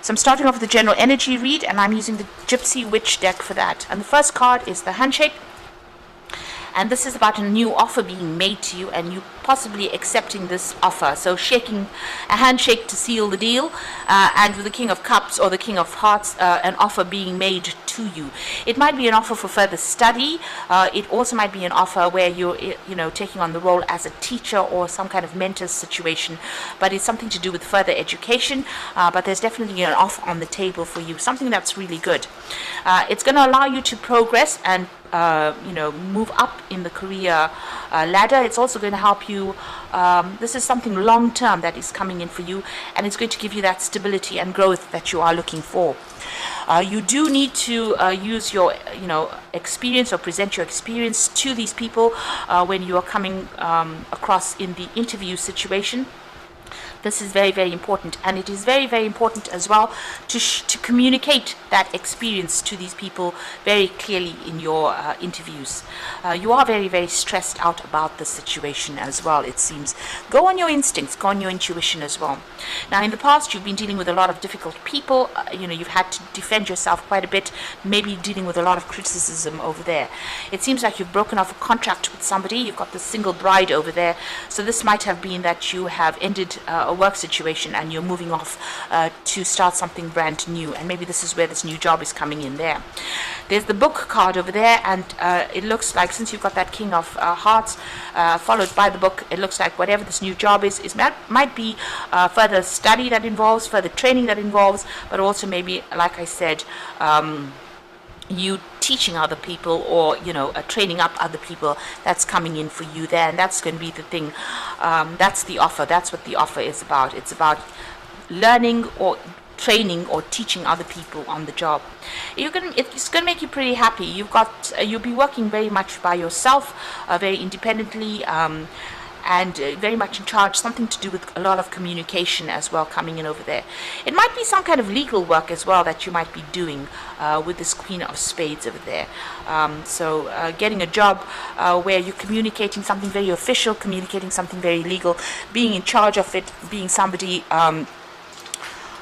So I'm starting off with the general energy read, and I'm using the Gypsy Witch deck for that. And the first card is the handshake. And this is about a new offer being made to you and you possibly accepting this offer. So shaking a handshake to seal the deal, and with the King of Cups or the King of Hearts, an offer being made to you. It might be an offer for further study. It also might be an offer where you're taking on the role as a teacher or some kind of mentor situation, but it's something to do with further education. But there's definitely an offer on the table for you, something that's really good. It's going to allow you to progress and move up in the career ladder. It's also going to help you. This is something long term that is coming in for you, and it's going to give you that stability and growth that you are looking for. You do need to use your experience or present your experience to these people when you are coming across in the interview situation. This is very, very important, and it is very, very important as well to communicate that experience to these people very clearly in your interviews. You are very, very stressed out about the situation as well, it seems. Go on your instincts, go on your intuition as well. Now, in the past, you've been dealing with a lot of difficult people. You've had to defend yourself quite a bit, maybe dealing with a lot of criticism over there. It seems like you've broken off a contract with somebody. You've got the single bride over there. So this might have been that you have ended a work situation and you're moving off to start something brand new, and maybe this is where this new job is coming in there. There's the book card over there, and it looks like, since you've got that King of Hearts followed by the book, it looks like whatever this new job is might be further study that involves, further training that involves, but also maybe, like I said, you teaching other people or training up other people. That's coming in for you there, and that's going to be the thing. That's the offer. That's what the offer is about. It's about learning or training or teaching other people on the job. It's going to make you pretty happy. You'll be working very much by yourself, very independently, and very much in charge, something to do with a lot of communication as well coming in over there. It might be some kind of legal work as well that you might be doing with this Queen of Spades over there. So getting a job where you're communicating something very official, communicating something very legal, being in charge of it, being somebody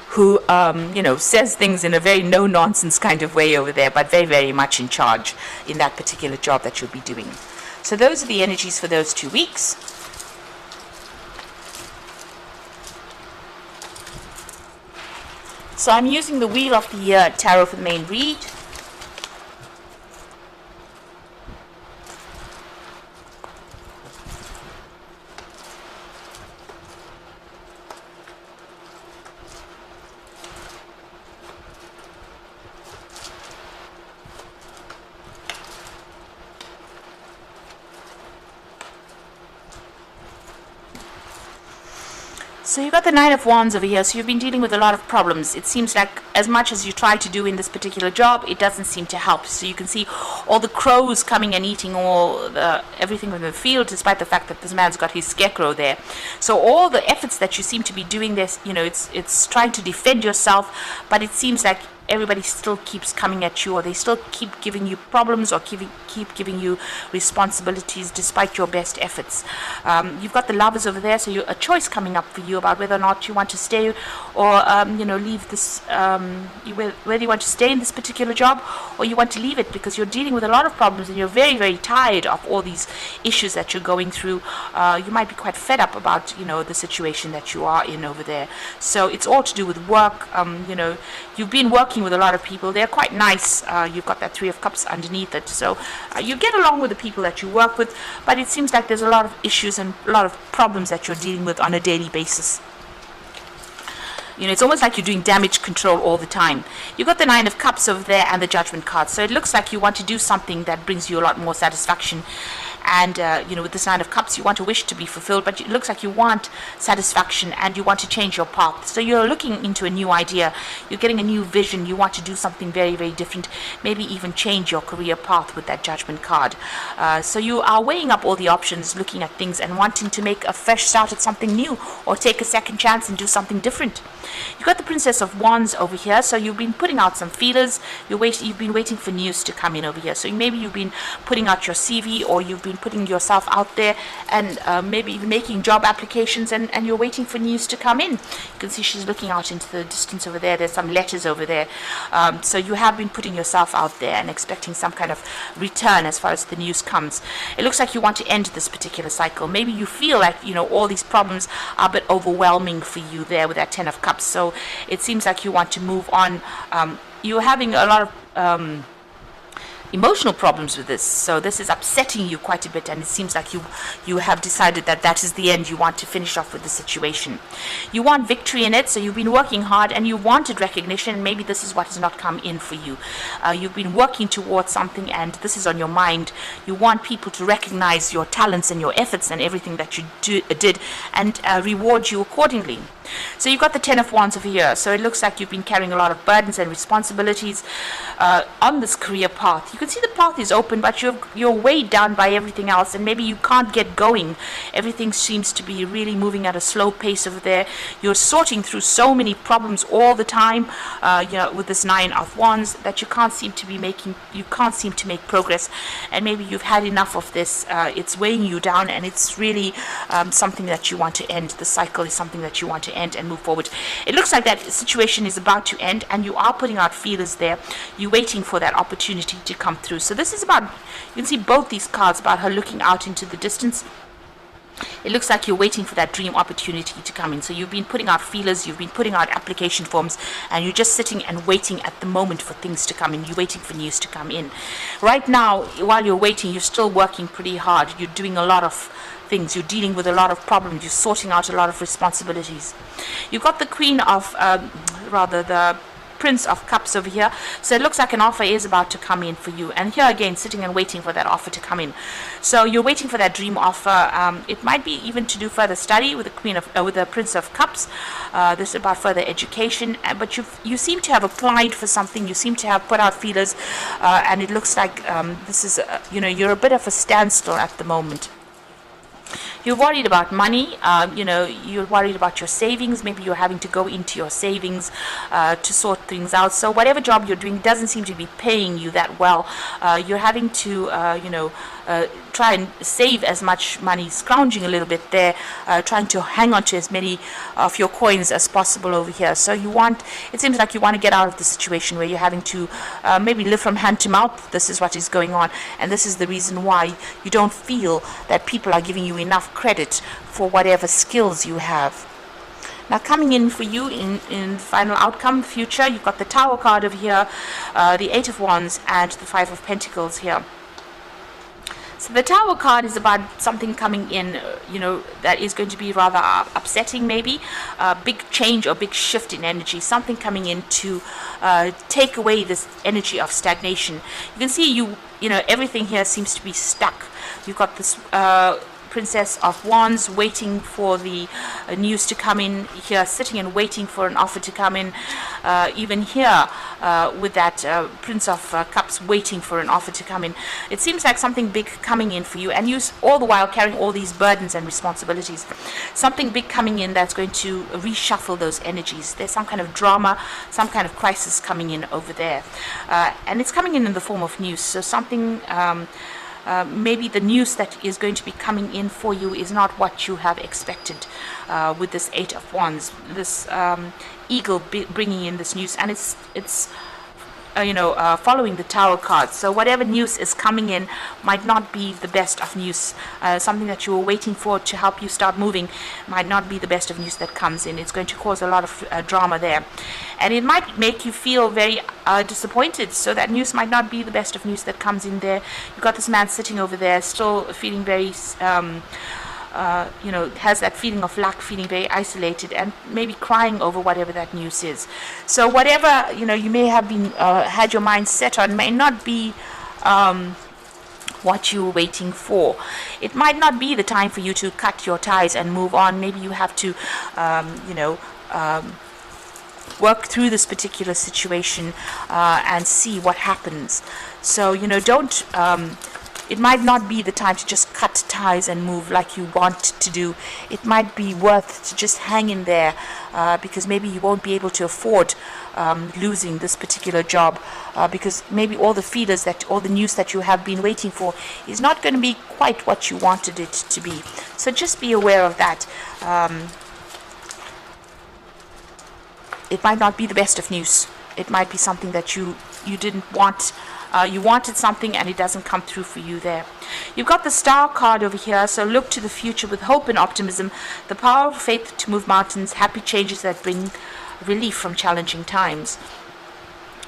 who says things in a very no-nonsense kind of way over there, but very, very much in charge in that particular job that you'll be doing. So those are the energies for those 2 weeks. So I'm using the Wheel of the Year Tarot for the main read. So you've got the Nine of Wands over here, so you've been dealing with a lot of problems. It seems like as much as you try to do in this particular job, it doesn't seem to help. So you can see all the crows coming and eating everything from the field, despite the fact that this man's got his scarecrow there. So all the efforts that you seem to be doing this, it's trying to defend yourself, but it seems like everybody still keeps coming at you, or they still keep giving you problems, or keep giving you responsibilities despite your best efforts. You've got the Lovers over there, so a choice coming up for you about whether or not you want to stay or leave this, whether you want to stay in this particular job or you want to leave it, because you're dealing with a lot of problems and you're very, very tired of all these issues that you're going through. You might be quite fed up about the situation that you are in over there. So it's all to do with work. You've been working with a lot of people. They're quite nice. You've got that Three of Cups underneath it, so you get along with the people that you work with, but it seems like there's a lot of issues and a lot of problems that you're dealing with on a daily basis. It's almost like you're doing damage control all the time. You've got the Nine of Cups over there and the Judgment card, so it looks like you want to do something that brings you a lot more satisfaction. And with this Nine of Cups, you want a wish to be fulfilled, but it looks like you want satisfaction and you want to change your path. So you're looking into a new idea. You're getting a new vision. You want to do something very, very different, maybe even change your career path with that Judgment card. So you are weighing up all the options, looking at things and wanting to make a fresh start at something new, or take a second chance and do something different. You've got the Princess of Wands over here, so you've been putting out some feelers. You've been waiting for news to come in over here. So maybe you've been putting out your CV, or you've been been putting yourself out there and maybe even making job applications, and you're waiting for news to come in. You can see she's looking out into the distance over there. There's some letters over there. So you have been putting yourself out there and expecting some kind of return as far as the news comes. It looks like you want to end this particular cycle. Maybe you feel like, all these problems are a bit overwhelming for you there with that Ten of Cups. So it seems like you want to move on. You're having a lot of emotional problems with this, so this is upsetting you quite a bit, and it seems like you have decided that is the end. You want to finish off with the situation. You want victory in it, so you've been working hard and you wanted recognition. Maybe this is what has not come in for you. You've been working towards something and this is on your mind. You want people to recognize your talents and your efforts and everything that you did and reward you accordingly. So you've got the Ten of Wands over here. So it looks like you've been carrying a lot of burdens and responsibilities on this career path. You can see the path is open, but you're weighed down by everything else, and maybe you can't get going. Everything seems to be really moving at a slow pace over there. You're sorting through so many problems all the time, with this Nine of Wands, that you can't seem to make progress. And maybe you've had enough of this. It's weighing you down, and it's really something that you want to end. The cycle is something that you want to end and move forward. It looks like that situation is about to end, and you are putting out feelers there. You're waiting for that opportunity to come through. So this is about, you can see both these cards about her looking out into the distance. It looks like you're waiting for that dream opportunity to come in. So you've been putting out feelers, you've been putting out application forms, and you're just sitting and waiting at the moment for things to come in. You're waiting for news to come in. Right now, while you're waiting, you're still working pretty hard. You're doing a lot of things. You're dealing with a lot of problems. You're sorting out a lot of responsibilities. You've got the Queen of, the Prince of Cups over here. So it looks like an offer is about to come in for you. And here again, sitting and waiting for that offer to come in. So you're waiting for that dream offer. It might be even to do further study with the Prince of Cups. This is about further education. But you seem to have applied for something. You seem to have put out feelers, and it looks like this is you're a bit of a standstill at the moment. You're worried about money, you're worried about your savings. Maybe you're having to go into your savings to sort things out. So whatever job you're doing doesn't seem to be paying you that well. You're having to, try and save as much money, scrounging a little bit there, trying to hang on to as many of your coins as possible over here. So it seems like you want to get out of the situation where you're having to maybe live from hand to mouth. This is what is going on, and this is the reason why you don't feel that people are giving you enough credit for whatever skills you have. Now coming in for you in final outcome, future, you've got the Tower card over here, the Eight of Wands, and the Five of Pentacles here. So the Tower card is about something coming in, that is going to be rather upsetting, maybe a big change or big shift in energy, something coming in to take away this energy of stagnation. You can see everything here seems to be stuck. You've got this Princess of Wands waiting for the news to come in here, sitting and waiting for an offer to come in. Even here with that Prince of Cups waiting for an offer to come in. It seems like something big coming in for you, and you all the while carrying all these burdens and responsibilities. Something big coming in that's going to reshuffle those energies. There's some kind of drama, some kind of crisis coming in over there. And it's coming in the form of news. So something... maybe the news that is going to be coming in for you is not what you have expected with this Eight of Wands, this eagle bringing in this news, and it's following the Tower card. So whatever news is coming in might not be the best of news. Something that you were waiting for to help you start moving might not be the best of news that comes in. It's going to cause a lot of drama there. And it might make you feel very disappointed. So that news might not be the best of news that comes in there. You've got this man sitting over there still feeling very... has that feeling of lack, feeling very isolated, and maybe crying over whatever that news is. So whatever, you may have been, had your mind set on may not be what you were waiting for. It might not be the time for you to cut your ties and move on. Maybe you have to, work through this particular situation and see what happens. So, don't it might not be the time to just cut ties and move like you want to do. It might be worth to just hang in there, because maybe you won't be able to afford losing this particular job, because maybe all the news that you have been waiting for is not going to be quite what you wanted it to be. So just be aware of that. It might not be the best of news. It might be something that you didn't want. You wanted something and it doesn't come through for you there. You've got the Star card over here, so look to the future with hope and optimism, the power of faith to move mountains, happy changes that bring relief from challenging times.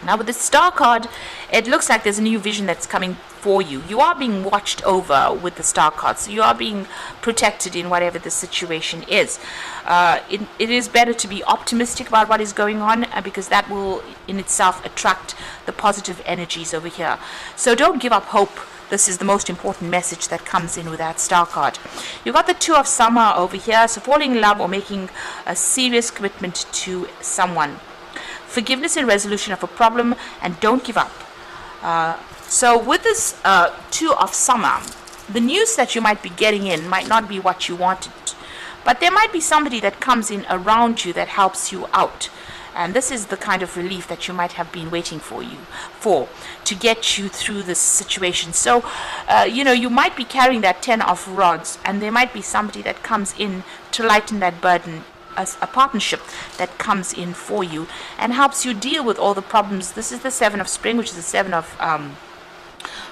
Now with the Star card, it looks like there's a new vision that's coming for you. You are being watched over with the Star card, so you are being protected in whatever the situation is. It is better to be optimistic about what is going on, because that will in itself attract the positive energies over here. So don't give up hope. This is the most important message that comes in with that Star card. You've got the Two of Summer over here, so falling in love or making a serious commitment to someone. Forgiveness and resolution of a problem, and don't give up. So with this Two of Summer, the news that you might be getting in might not be what you wanted, but there might be somebody that comes in around you that helps you out. And this is the kind of relief that you might have been waiting for to get you through this situation. So, you might be carrying that 10 of Rods, and there might be somebody that comes in to lighten that burden, a partnership that comes in for you and helps you deal with all the problems. This is the 7 of Spring, which is the 7 of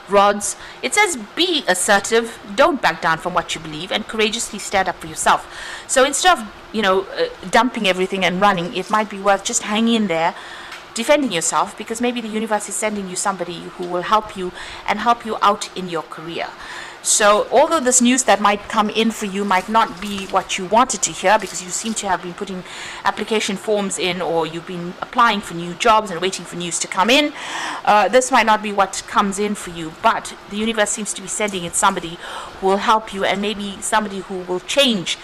Rods. It says be assertive, don't back down from what you believe, and courageously stand up for yourself. So instead of dumping everything and running, it might be worth just hanging in there, defending yourself, because maybe the universe is sending you somebody who will help you and help you out in your career. So although this news that might come in for you might not be what you wanted to hear, because you seem to have been putting application forms in, or you've been applying for new jobs and waiting for news to come in, this might not be what comes in for you, but the universe seems to be sending in somebody who will help you, and maybe somebody who will change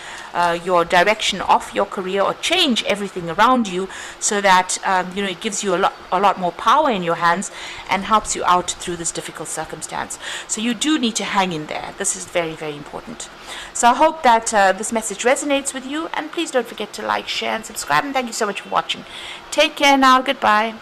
your direction of your career, or change everything around you, so that it gives you a lot more power in your hands and helps you out through this difficult circumstance. So you do need to hang in there. This is very, very important. So I hope that this message resonates with you, and please don't forget to like, share, and subscribe, and thank you so much for watching. Take care now. Goodbye.